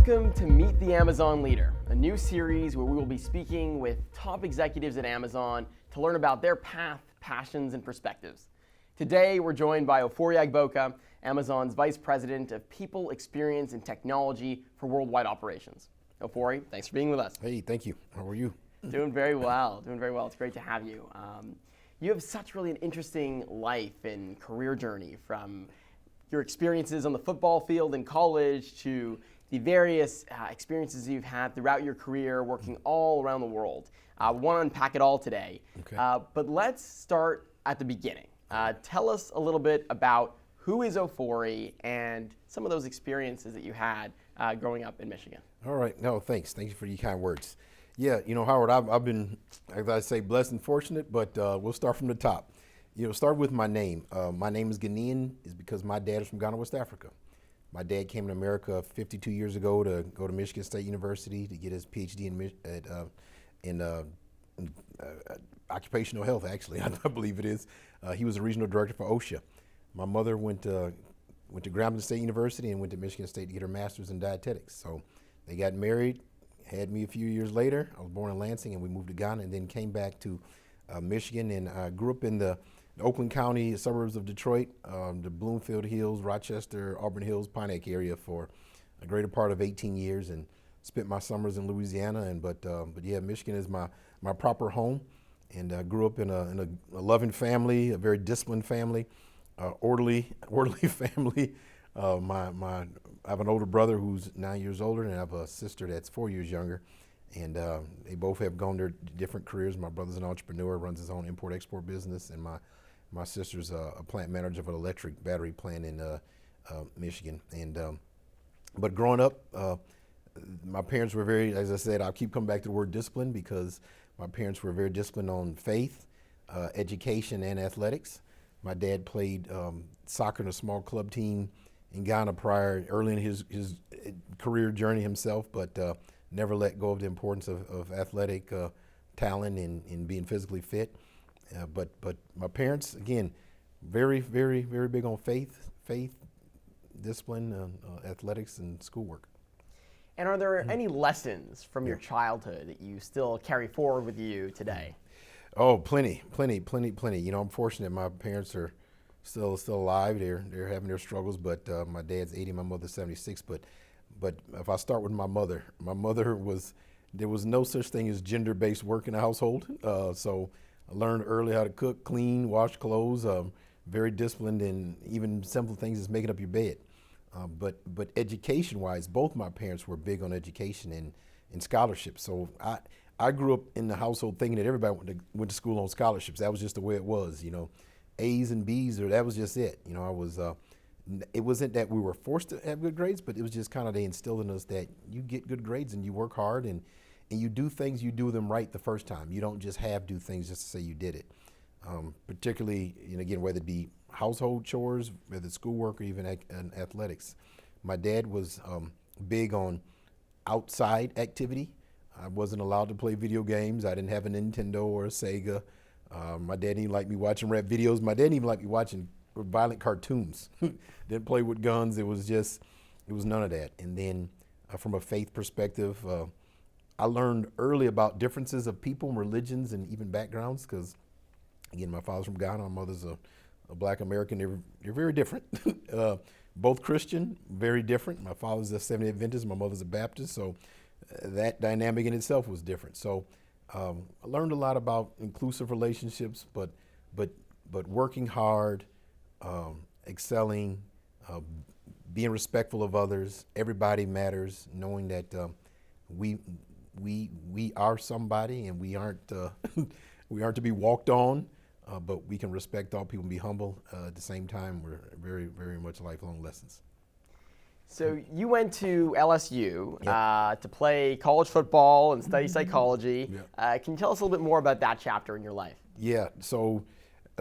Welcome to Meet the Amazon Leader, a new series where we will be speaking with top executives at Amazon to learn about their path, passions, and perspectives. Today, we're joined by Ofori Agboka, Amazon's Vice President of People, Experience, and Technology for Worldwide Operations. Ofori, thanks for being with us. Hey, thank you. How are you? Doing very well. It's great to have you. You have such really an interesting life and career journey, from your experiences on the football field in college to the various experiences you've had throughout your career working all around the world. We want to unpack it all today. Okay. But let's start at the beginning. Tell us a little bit about who is Ofori and some of those experiences that you had growing up in Michigan. All right. No, thanks. Thank you for your kind words. Yeah, Howard, I've been, as I say, blessed and fortunate, but we'll start from the top. Start with my name. My name is Ghanaian is because my dad is from Ghana, West Africa. My dad came to America 52 years ago to go to Michigan State University to get his PhD in occupational health, actually, I believe it is. He was a regional director for OSHA. My mother went to Grambling State University and went to Michigan State to get her master's in dietetics. So they got married, had me a few years later. I was born in Lansing, and we moved to Ghana and then came back to Michigan, and I grew up in the Oakland County suburbs of Detroit, the Bloomfield Hills, Rochester, Auburn Hills, Pine Neck area for a greater part of 18 years, and spent my summers in Louisiana. But yeah, Michigan is my proper home, and I grew up in a loving family, a very disciplined family, orderly family. I have an older brother who's 9 years older, and I have a sister that's 4 years younger. And they both have gone their different careers. My brother's an entrepreneur, runs his own import-export business, and my sister's a plant manager of an electric battery plant in Michigan. But growing up, my parents were very, as I said, I'll keep coming back to the word discipline, because my parents were very disciplined on faith, education, and athletics. My dad played soccer in a small club team in Ghana early in his career journey himself, but never let go of the importance of athletic talent and being physically fit. But my parents, again, very, very, very big on faith, discipline, athletics, and schoolwork. And are there any lessons from your childhood that you still carry forward with you today? Oh, plenty. I'm fortunate my parents are still alive. They're having their struggles, but my dad's 80, my mother's 76. But if I start with my mother there was no such thing as gender-based work in the household. So I learned early how to cook, clean, wash clothes, very disciplined in even simple things as making up your bed. But education-wise, both my parents were big on education and scholarships. So I grew up in the household thinking that everybody went to school on scholarships. That was just the way it was, A's and B's, that was just it. It wasn't that we were forced to have good grades, but it was just kind of they instilled in us that you get good grades and you work hard and you do things, you do them right the first time. You don't just do things just to say you did it. Particularly, again, whether it be household chores, whether it's schoolwork or even athletics. My dad was big on outside activity. I wasn't allowed to play video games. I didn't have a Nintendo or a Sega. My dad didn't like me watching rap videos. My dad didn't even like me watching violent cartoons. Didn't play with guns. It was none of that. And then from a faith perspective, I learned early about differences of people and religions and even backgrounds, because again, my father's from Ghana, my mother's a black American. They're very different. Both Christian, very different. My father's a Seventh-day Adventist, my mother's a Baptist, so that dynamic in itself was different. So I learned a lot about inclusive relationships, but working hard, excelling, being respectful of others. Everybody matters. Knowing that we are somebody, and we aren't to be walked on, but we can respect all people and be humble. At the same time, we're very, very much lifelong lessons. So you went to LSU to play college football and study psychology. Can you tell us a little bit more about that chapter in your life? Yeah. So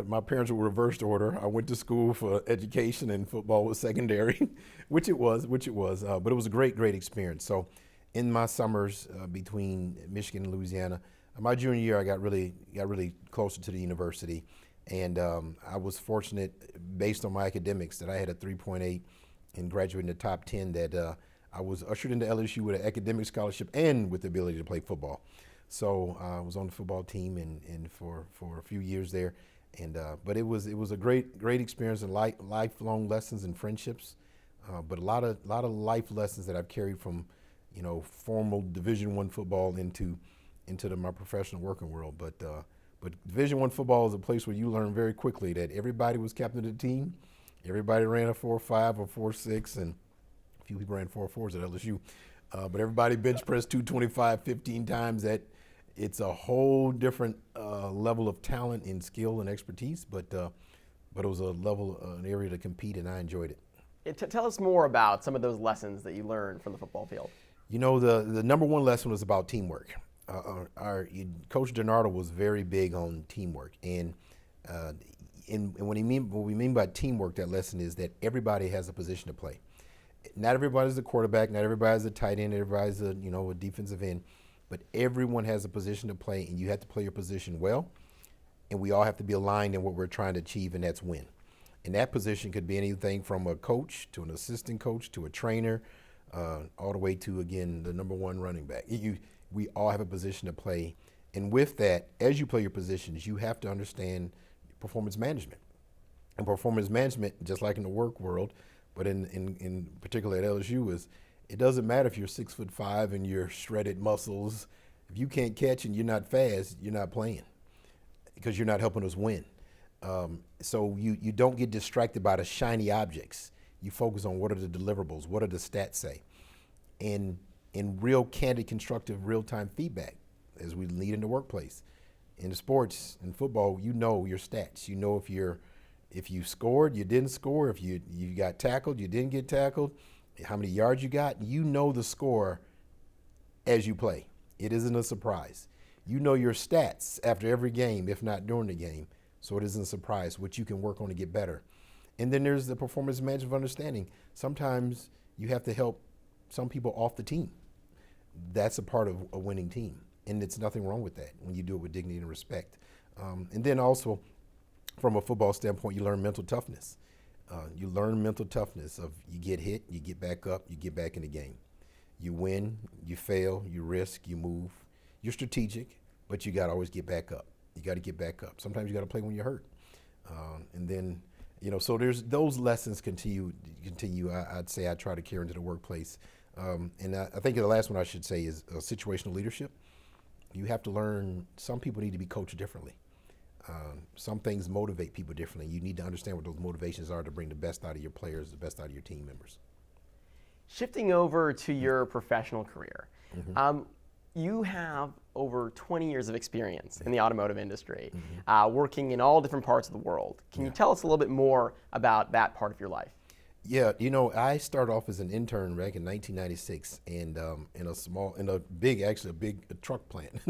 my parents were reversed order. I went to school for education, and football was secondary, which it was. But it was a great experience. So in my summers between Michigan and Louisiana, my junior year, I got really closer to the university, and I was fortunate, based on my academics, that I had a 3.8 and graduated in the top 10, that I was ushered into LSU with an academic scholarship and with the ability to play football. So I was on the football team and for a few years there. But it was a great experience and lifelong lessons and friendships. But a lot of life lessons that I've carried from, formal Division I football into my professional working world. But Division I football is a place where you learn very quickly that everybody was captain of the team. Everybody ran a 4.5 or 4.6, and a few people ran 4.4s at LSU. But everybody bench pressed 225 15 times. It's a whole different level of talent and skill and expertise, but it was an area to compete, and I enjoyed it. Tell us more about some of those lessons that you learned from the football field. The number one lesson was about teamwork. Our Coach DiNardo was very big on teamwork, and what we mean by teamwork, that lesson is that everybody has a position to play. Not everybody's a quarterback, not everybody's a tight end, everybody's a defensive end, but everyone has a position to play, and you have to play your position well, and we all have to be aligned in what we're trying to achieve, and that's win. And that position could be anything from a coach to an assistant coach to a trainer, all the way to, again, the number one running back. We all have a position to play, and with that, as you play your positions, you have to understand performance management. And performance management, just like in the work world, but in particular at LSU, is it doesn't matter if you're 6'5" and you're shredded muscles. If you can't catch and you're not fast, you're not playing because you're not helping us win. So you don't get distracted by the shiny objects. You focus on what are the deliverables, what do the stats say, and in real candid, constructive, real-time feedback as we lead in the workplace. In the sports, in football, you know your stats. You know if you scored, you didn't score, if you got tackled, you didn't get tackled, how many yards you got. You know the score as you play. It isn't a surprise. You know your stats after every game, if not during the game, so it isn't a surprise, what you can work on to get better. And then there's the performance management of understanding. Sometimes you have to help some people off the team. That's a part of a winning team, and it's nothing wrong with that when you do it with dignity and respect. And then also, from a football standpoint, you learn mental toughness. You learn mental toughness of you get hit, you get back up, you get back in the game. You win, you fail, you risk, you move. You're strategic, but you got to always get back up. You got to get back up. Sometimes you got to play when you're hurt. And then, so there's those lessons continue. I'd say I try to carry into the workplace. And I think the last one I should say is situational leadership. You have to learn, some people need to be coached differently. Some things motivate people differently. You need to understand what those motivations are to bring the best out of your players, the best out of your team members. Shifting over to your professional career, you have over 20 years of experience in the automotive industry, working in all different parts of the world. Can you tell us a little bit more about that part of your life? Yeah, I started off as an intern back in 1996, and in a big truck plant,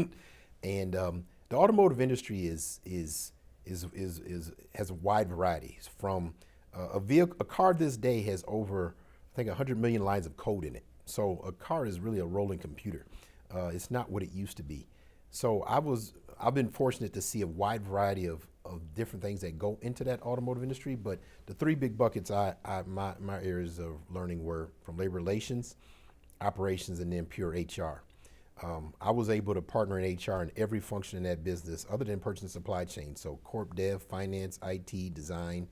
and the automotive industry has a wide variety. From a car this day has over, I think, 100 million lines of code in it. So a car is really a rolling computer. It's not what it used to be. So I've been fortunate to see a wide variety of different things that go into that automotive industry. But the three big buckets my areas of learning were from labor relations, operations, and then pure HR. I was able to partner in HR in every function in that business other than purchase and supply chain. So corp dev, finance, IT, design,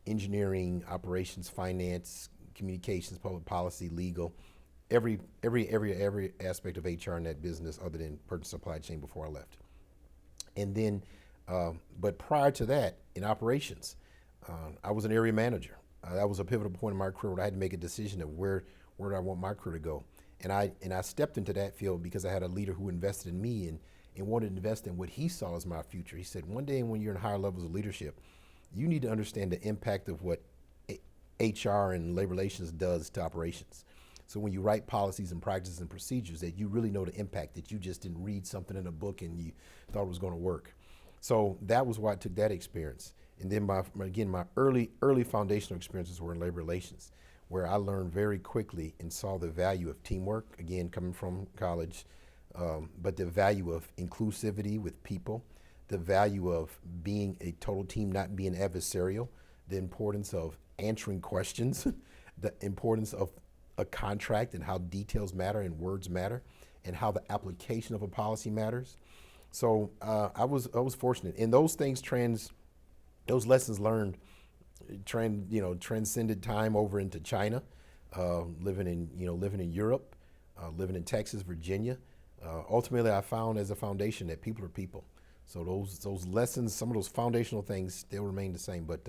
engineering, operations, finance, communications, public policy, legal, every aspect of HR in that business other than purchase and supply chain before I left. And then, but prior to that, in operations, I was an area manager. That was a pivotal point in my career where I had to make a decision of where do I want my career to go. And I stepped into that field because I had a leader who invested in me and wanted to invest in what he saw as my future. He said, one day when you're in higher levels of leadership, you need to understand the impact of what HR and labor relations does to operations. So when you write policies and practices and procedures, that you really know the impact, that you just didn't read something in a book and you thought it was going to work. So that was why I took that experience. And then my early foundational experiences were in labor relations, where I learned very quickly and saw the value of teamwork, again, coming from college, but the value of inclusivity with people, the value of being a total team, not being adversarial, the importance of answering questions, the importance of a contract and how details matter and words matter and how the application of a policy matters. So I was fortunate, and those things those lessons learned transcended time over into China, living in Europe, living in Texas, Virginia. Ultimately, I found as a foundation that people are people. So those lessons, some of those foundational things still remain the same. But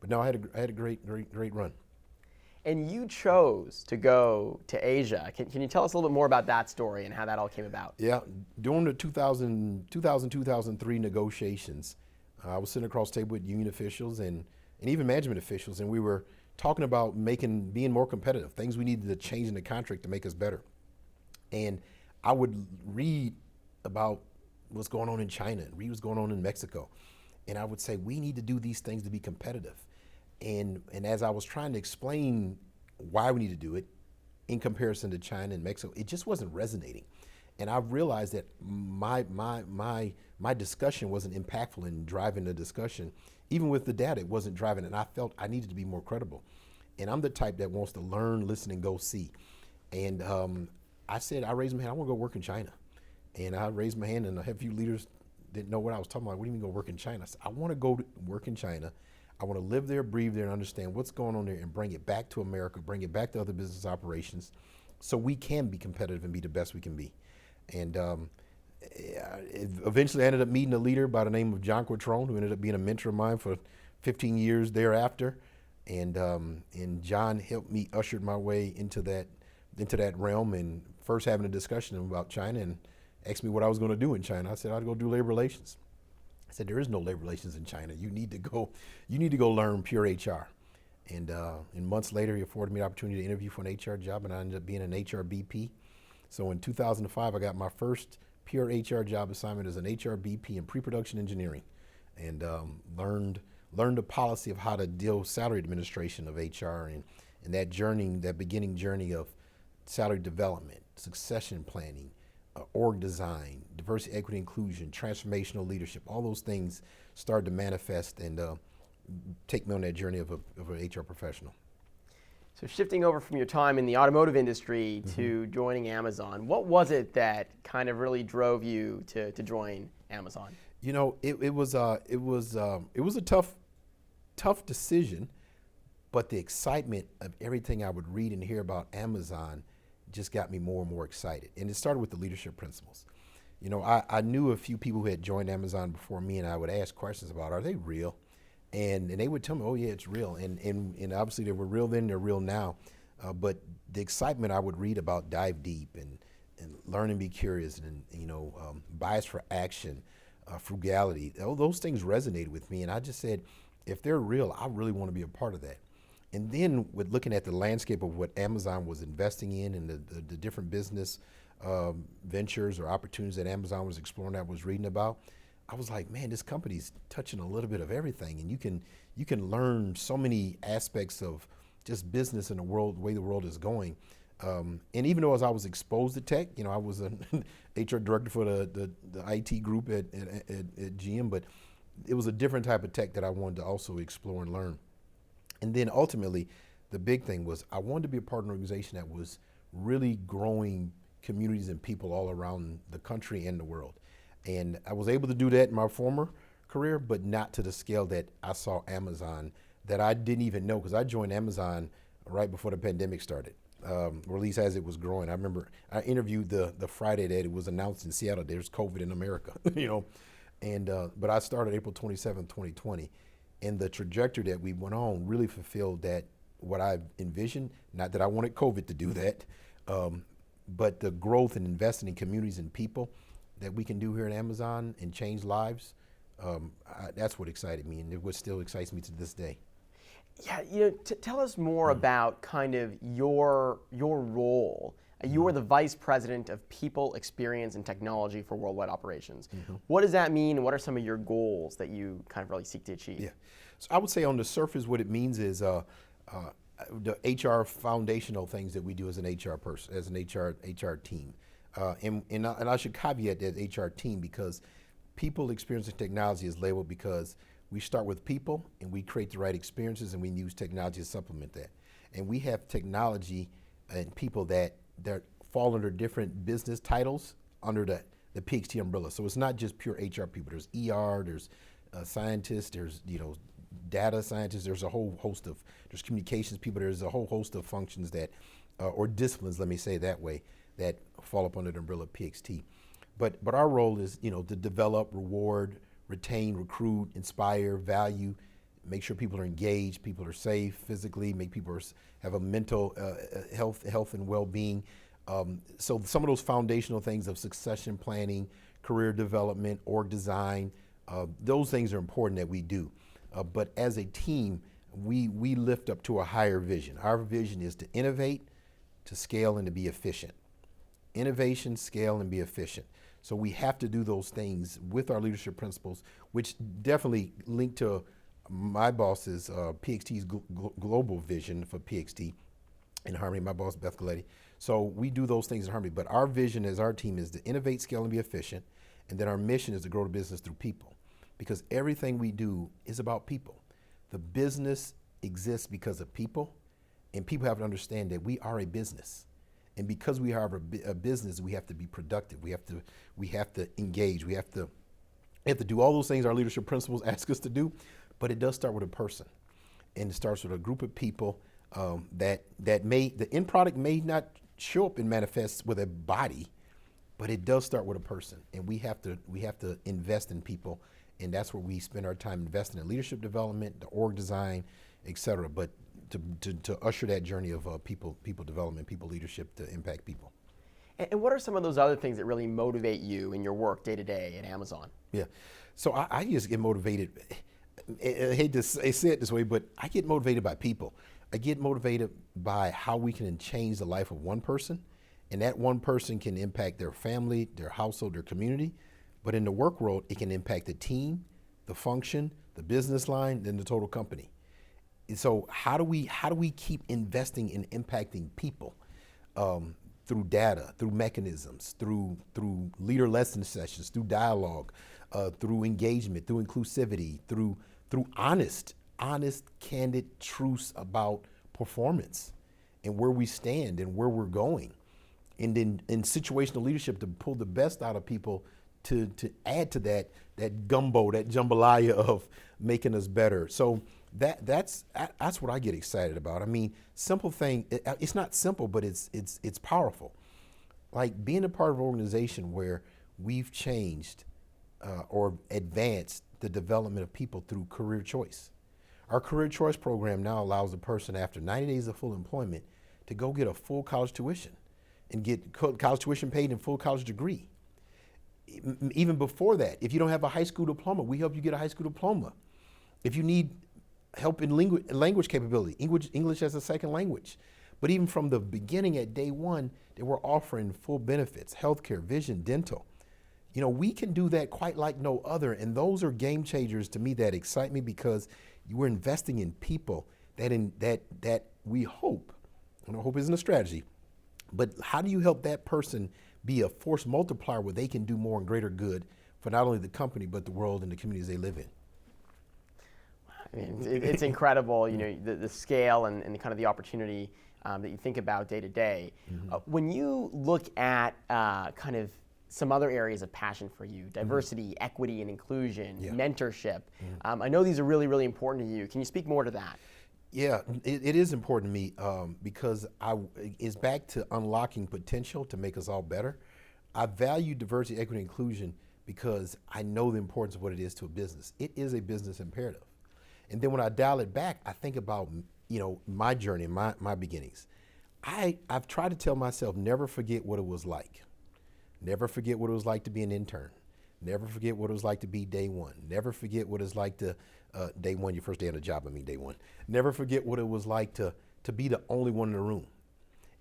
no, I had a great run. And you chose to go to Asia. Can you tell us a little bit more about that story and how that all came about? Yeah, during the 2003 negotiations, I was sitting across the table with union officials and even management officials, and we were talking about being more competitive, things we needed to change in the contract to make us better. And I would read about what's going on in China and read what's going on in Mexico. And I would say, we need to do these things to be competitive. And as I was trying to explain why we need to do it in comparison to China and Mexico, it just wasn't resonating. And I realized that my discussion wasn't impactful in driving the discussion. Even with the data, it wasn't driving, and I felt I needed to be more credible. And I'm the type that wants to learn, listen, and go see. And I raised my hand, I want to go work in China. And I raised my hand, and a few leaders didn't know what I was talking about. What do you mean go work in China? I said, I want to go work in China. I want to live there, breathe there, and understand what's going on there and bring it back to America, bring it back to other business operations so we can be competitive and be the best we can be. And eventually I ended up meeting a leader by the name of John Quattrone, who ended up being a mentor of mine for 15 years thereafter. And John helped me usher my way into that realm, and first having a discussion about China and asked me what I was going to do in China. I said, I'd go do labor relations. I said, there is no labor relations in China. You need to go learn pure HR. And months later, he afforded me the opportunity to interview for an HR job, and I ended up being an HR BP. So in 2005, I got my first pure HR job assignment as an HR BP in pre-production engineering, and learned the policy of how to deal with salary administration of HR and that journey, that beginning journey of salary development, succession planning, org design, diversity, equity, inclusion, transformational leadership. All those things started to manifest and take me on that journey of an HR professional. So shifting over from your time in the automotive industry to joining Amazon, what was it that kind of really drove you to join Amazon? You know, it was a tough decision, but the excitement of everything I would read and hear about Amazon just got me more and more excited. And it started with the leadership principles. You know, I knew a few people who had joined Amazon before me, and I would ask questions about, are they real? And they would tell me, oh yeah, it's real. And obviously they were real then, they're real now. But the excitement I would read about dive deep and learn and be curious and bias for action, frugality, all those things resonated with me. And I just said, if they're real, I really want to be a part of that. And then with looking at the landscape of what Amazon was investing in and the different business ventures or opportunities that Amazon was exploring, that I was reading about, I was like, man, this company's touching a little bit of everything, and you can learn so many aspects of just business and the way the world is going. And even though as I was exposed to tech, I was an HR director for the IT group at GM, but it was a different type of tech that I wanted to also explore and learn. And then ultimately, the big thing was I wanted to be a part of an organization that was really growing communities and people all around the country and the world. And I was able to do that in my former career, but not to the scale that I saw Amazon, that I didn't even know, because I joined Amazon right before the pandemic started, or at least as it was growing. I remember I interviewed the Friday that it was announced in Seattle, there's COVID in America, but I started April 27, 2020. And the trajectory that we went on really fulfilled that, what I envisioned, not that I wanted COVID to do that, but the growth and investing in communities and people that we can do here at Amazon and change lives, that's what excited me, and it what still excites me to this day. Yeah, tell us more about kind of your role. You are the Vice President of People, Experience, and Technology for Worldwide Operations. What does that mean, and what are some of your goals that you kind of really seek to achieve? Yeah, so I would say on the surface what it means is the HR foundational things that we do as an HR person, as an HR team. And I should caveat that HR team, because People, Experience, and Technology is labeled because we start with people and we create the right experiences and we use technology to supplement that. And we have technology and people that fall under different business titles under the PX&T umbrella. So it's not just pure HR people. There's ER, there's scientists, there's data scientists. There's a whole host of there's communications people. There's a whole host of functions that or disciplines, let me say it that way, that fall up under the umbrella of PX&T. But our role is to develop, reward, retain, recruit, inspire, value, make sure people are engaged, people are safe physically, make people have a mental health and well-being. So some of those foundational things of succession planning, career development, org design, those things are important that we do. But as a team, we lift up to a higher vision. Our vision is to innovate, to scale, and to be efficient. Innovation, scale, and be efficient. So we have to do those things with our leadership principles, which definitely link to my boss's PX&T's global vision for PX&T in harmony, my boss, Beth Galletti. So we do those things in harmony, but our vision as our team is to innovate, scale, and be efficient, and then our mission is to grow the business through people, because everything we do is about people. The business exists because of people, and people have to understand that we are a business. And because we are a business, we have to be productive. We have to engage. We have to do all those things our leadership principles ask us to do, but it does start with a person, and it starts with a group of people that the end product may not show up and manifest with a body, but it does start with a person, and we have to invest in people, and that's where we spend our time investing in leadership development, the org design, et cetera. But to usher that journey of people development, people leadership to impact people. And what are some of those other things that really motivate you in your work day to day at Amazon? Yeah, so I just get motivated. I hate to say it this way, but I get motivated by people. I get motivated by how we can change the life of one person, and that one person can impact their family, their household, their community. But in the work world, it can impact the team, the function, the business line, then the total company. And so how do we keep investing in impacting people through data, through mechanisms, through leader lesson sessions, through dialogue, through engagement, through inclusivity, through honest, candid truths about performance and where we stand and where we're going, and then in situational leadership to pull the best out of people to add to that gumbo, that jambalaya of making us better. So that's what I get excited about. I mean, simple thing. It's not simple, but it's powerful. Like being a part of an organization where we've changed or advanced the development of people through career choice. Our career choice program now allows a person after 90 days of full employment to go get a full college tuition and get college tuition paid and full college degree. Even before that, if you don't have a high school diploma, we help you get a high school diploma. If you need help in language capability, English as a second language. But even from the beginning at day one, they were offering full benefits, healthcare, vision, dental. We can do that quite like no other, and those are game changers to me that excite me, because we're investing in people that we hope, and hope isn't a strategy, but how do you help that person be a force multiplier where they can do more and greater good for not only the company, but the world and the communities they live in? I mean, it's incredible, the scale and kind of the opportunity that you think about day to day. When you look at kind of some other areas of passion for you, diversity, equity and inclusion, mentorship, I know these are really, really important to you. Can you speak more to that? Yeah, it is important to me because it's back to unlocking potential to make us all better. I value diversity, equity, and inclusion because I know the importance of what it is to a business. It is a business imperative. And then when I dial it back, I think about my journey, my beginnings. I've tried to tell myself, never forget what it was like. Never forget what it was like to be an intern. Never forget what it was like to be day one. Never forget what it's like to, day one, your first day on the job, day one. Never forget what it was like to be the only one in the room.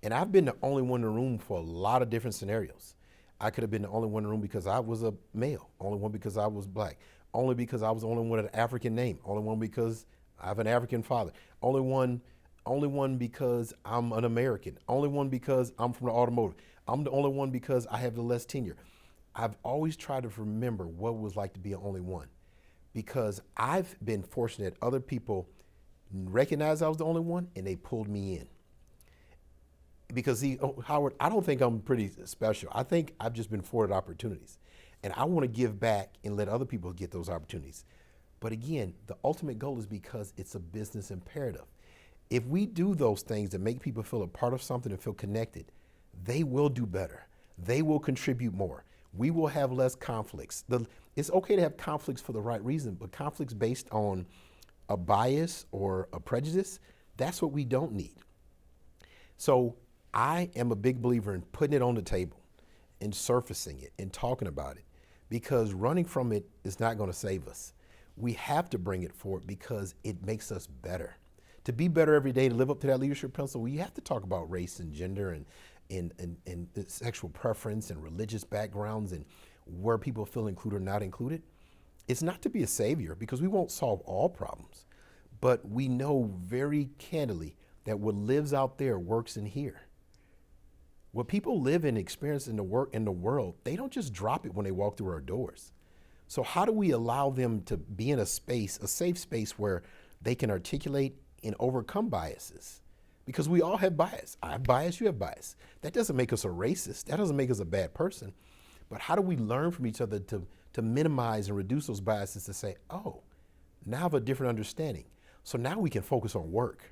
And I've been the only one in the room for a lot of different scenarios. I could have been the only one in the room because I was a male, only one because I was black, only because I was the only one with an African name, only one because I have an African father, only one because I'm an American, only one because I'm from the automotive. I'm the only one because I have the less tenure. I've always tried to remember what it was like to be an only one, because I've been fortunate other people recognized I was the only one and they pulled me in. because Howard, I don't think I'm pretty special. I think I've just been afforded opportunities, and I want to give back and let other people get those opportunities. But again, the ultimate goal is because it's a business imperative. If we do those things that make people feel a part of something and feel connected, they will do better. They will contribute more. We will have less conflicts. It's okay to have conflicts for the right reason, but conflicts based on a bias or a prejudice, that's what we don't need. So I am a big believer in putting it on the table and surfacing it and talking about it, because running from it is not going to save us. We have to bring it forward because it makes us better. To be better every day, to live up to that leadership principle, we have to talk about race and gender and sexual preference and religious backgrounds and where people feel included or not included. It's not to be a savior, because we won't solve all problems, but we know very candidly that what lives out there works in here. What people live and experience in the world, they don't just drop it when they walk through our doors. So how do we allow them to be in a space, a safe space, where they can articulate and overcome biases? Because we all have bias. I have bias, you have bias. That doesn't make us a racist. That doesn't make us a bad person. But how do we learn from each other to minimize and reduce those biases, to say, oh, now I have a different understanding. So now we can focus on work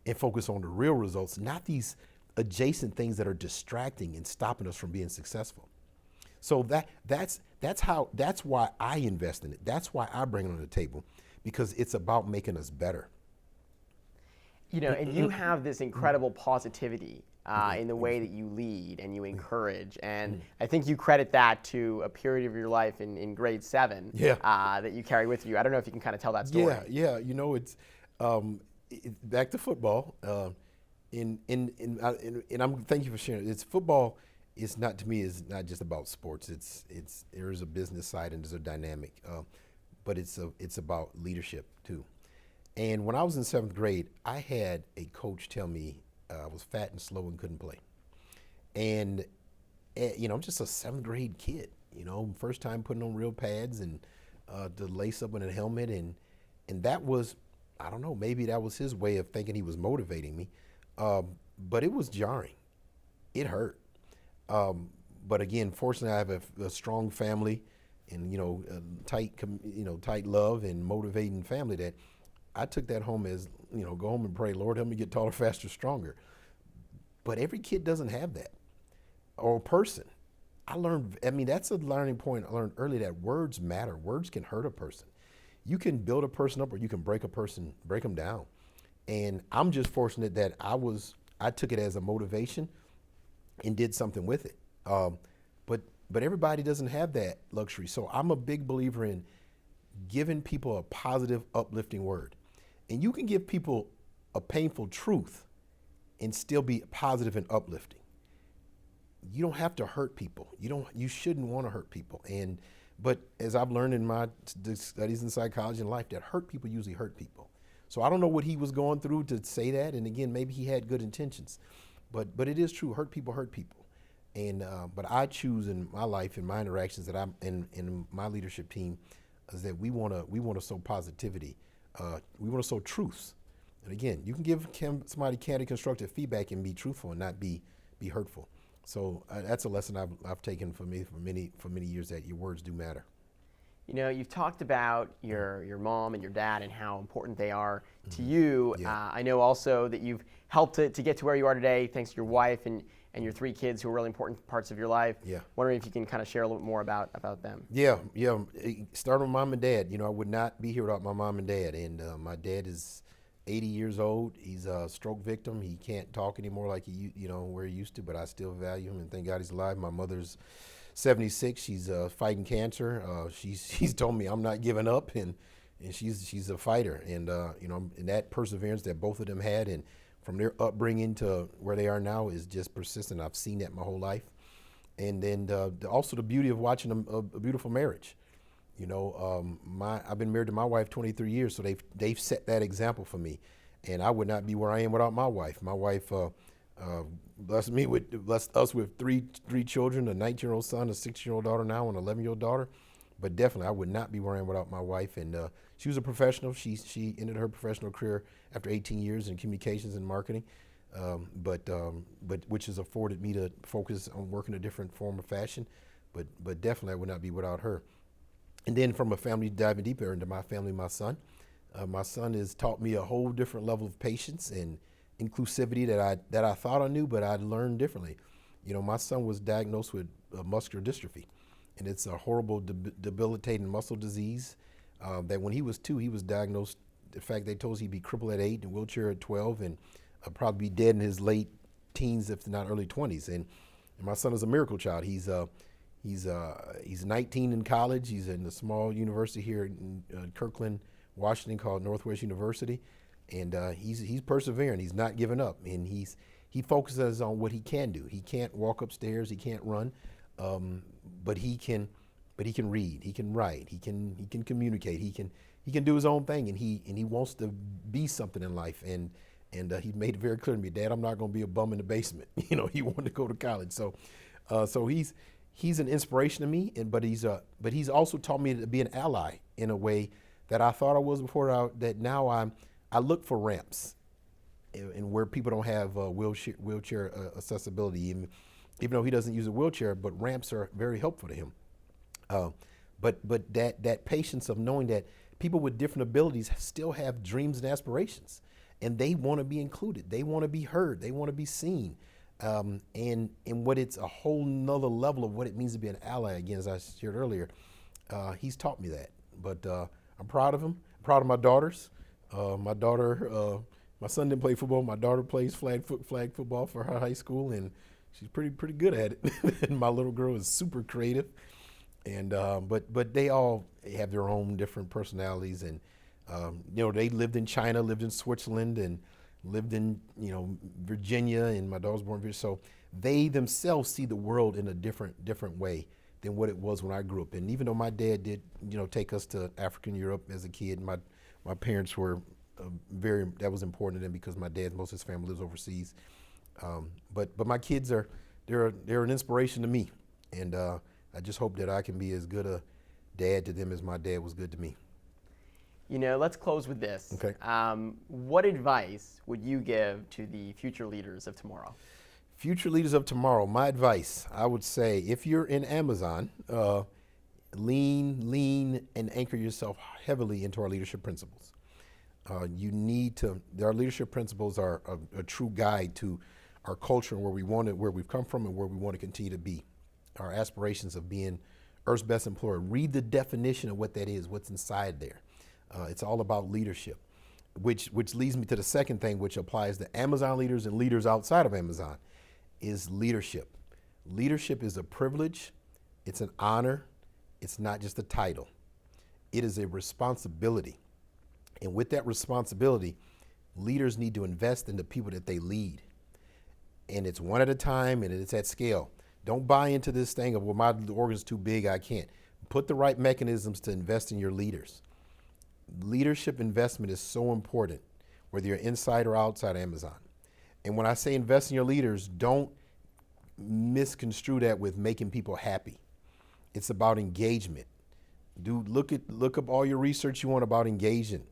and focus on the real results, not these adjacent things that are distracting and stopping us from being successful. So that's why I invest in it. That's why I bring it on the table, because it's about making us better. You know, and you have this incredible positivity in the way that you lead and you encourage, and I think you credit that to a period of your life in grade 7 that you carry with you. I don't know if you can kind of tell that story. Yeah. You know, it's back to football. And I'm thank you for sharing. It's football. It's not, to me, is not just about sports. There is a business side and there's a dynamic, but it's about leadership too. And when I was in 7th grade, I had a coach tell me I was fat and slow and couldn't play. And you know, I'm just a 7th grade kid. You know, first time putting on real pads and the lace up in a helmet, and that was, I don't know, maybe that was his way of thinking he was motivating me, but it was jarring. It hurt. But again, fortunately, I have a strong family, and tight love and motivating family, that I took that home as, go home and pray, Lord, help me get taller, faster, stronger. But every kid doesn't have that, or a person. That's a learning point I learned early, that words matter. Words can hurt a person. You can build a person up, or you can break them down. And I'm just fortunate that I took it as a motivation and did something with it. But everybody doesn't have that luxury. So I'm a big believer in giving people a positive, uplifting word. And you can give people a painful truth and still be positive and uplifting. You don't have to hurt people. You shouldn't want to hurt people. But as I've learned in my studies in psychology and life, that hurt people usually hurt people. So I don't know what he was going through to say that. And again, maybe he had good intentions, but it is true. Hurt people hurt people. And but I choose in my life, in my interactions that I'm in my leadership team, is that we want to sow positivity. We want to sow truths. And again, you can give somebody candid, constructive feedback and be truthful and not be hurtful. So that's a lesson I've taken for many years, that your words do matter. You know, you've talked about your mom and your dad and how important they are to you. Yeah. I know also that you've helped to get to where you are today thanks to your wife and your 3 kids who are really important parts of your life. Yeah. Wondering if you can kind of share a little bit more about them. Yeah. Starting with mom and dad. I would not be here without my mom and dad. And my dad is 80 years old. He's a stroke victim. He can't talk anymore like where he used to, but I still value him and thank God he's alive. My mother's 76. She's fighting cancer. She's told me I'm not giving up, and she's a fighter. And and that perseverance that both of them had, and from their upbringing to where they are now, is just persistent. I've seen that my whole life. And then also the beauty of watching a beautiful marriage. I've been married to my wife 23 years, so they've set that example for me. And I would not be where I am without my wife. My wife blessed us with three children, a 19-year-old son, a 6-year-old daughter now, and an 11-year-old daughter. But definitely, I would not be where I am without my wife. And she was a professional. She ended her professional career after 18 years in communications and marketing. but which has afforded me to focus on work in a different form of fashion. But definitely I would not be without her. And then from a family, diving deeper into my family, my son has taught me a whole different level of patience and inclusivity that I thought I knew, but I learned differently. You know, my son was diagnosed with muscular dystrophy, and it's a horrible, debilitating muscle disease that when he was 2, he was diagnosed. In fact, they told us he'd be crippled at 8, in a wheelchair at 12, and probably be dead in his late teens, if not early 20s. And my son is a miracle child. He's 19 in college. He's in a small university here in Kirkland, Washington, called Northwest University, and he's persevering. He's not giving up, and he focuses on what he can do. He can't walk upstairs. He can't run, but he can read. He can write. He can communicate. He can do his own thing, and he wants to be something in life. And he made it very clear to me, Dad, I'm not going to be a bum in the basement. You know, he wanted to go to college. So he's an inspiration to me, but he's also taught me to be an ally in a way that I thought I was before. That now I look for ramps, and where people don't have wheelchair accessibility. Even though he doesn't use a wheelchair, but ramps are very helpful to him. But that patience of knowing that people with different abilities still have dreams and aspirations, and they want to be included. They want to be heard. They want to be seen. And what it's a whole nother level of what it means to be an ally. Again, as I shared earlier, he's taught me that. But I'm proud of him. I'm proud of my daughters. My son didn't play football. My daughter plays flag football for her high school, and she's pretty good at it. And my little girl is super creative. And but they all have their own different personalities, and you know, they lived in China, lived in Switzerland, and lived in, you know, Virginia, and my daughter was born in Virginia. So they themselves see the world in a different way than what it was when I grew up. And even though my dad did, you know, take us to African Europe as a kid, my parents were that was important to them because my dad, most of his family lives overseas. But my kids they're an inspiration to me, and I just hope that I can be as good a dad to them as my dad was good to me. You know, let's close with this. Okay. What advice would you give to the future leaders of tomorrow? Future leaders of tomorrow, my advice, I would say, if you're in Amazon, lean and anchor yourself heavily into our leadership principles. Our leadership principles are a true guide to our culture and where we've come from and where we want to continue to be. Our aspirations of being Earth's best employer. Read the definition of what that is, what's inside there. It's all about leadership, which leads me to the second thing, which applies to Amazon leaders and leaders outside of Amazon, is leadership. Leadership is a privilege. It's an honor. It's not just a title. It is a responsibility. And with that responsibility, leaders need to invest in the people that they lead. And it's one at a time, and it's at scale. Don't buy into this thing of, well, my organ's too big, I can't. Put the right mechanisms to invest in your leaders. Leadership investment is so important, whether you're inside or outside Amazon. And when I say invest in your leaders, don't misconstrue that with making people happy. It's about engagement. Look up all your research you want about engagement.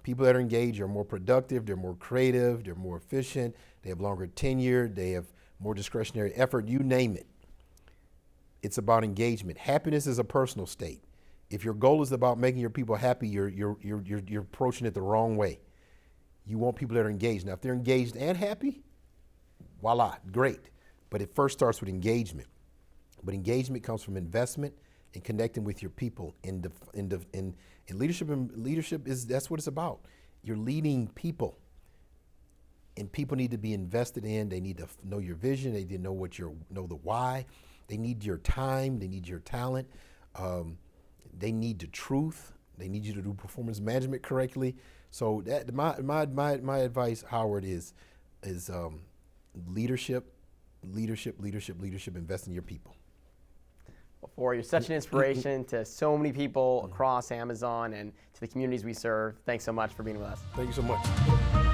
People that are engaged are more productive, they're more creative, they're more efficient, they have longer tenure, they have more discretionary effort, you name it. It's about engagement. Happiness is a personal state. If your goal is about making your people happy, you're approaching it the wrong way. You want people that are engaged. Now, if they're engaged and happy, voila, great. But it first starts with engagement. But engagement comes from investment and connecting with your people. And leadership is, that's what it's about. You're leading people. And people need to be invested in. They need to know your vision. They need to know the why. They need your time. They need your talent. They need the truth. They need you to do performance management correctly. So that my advice, Howard, is leadership. Invest in your people. Well, you're such an inspiration to so many people across Amazon and to the communities we serve. Thanks so much for being with us. Thank you so much.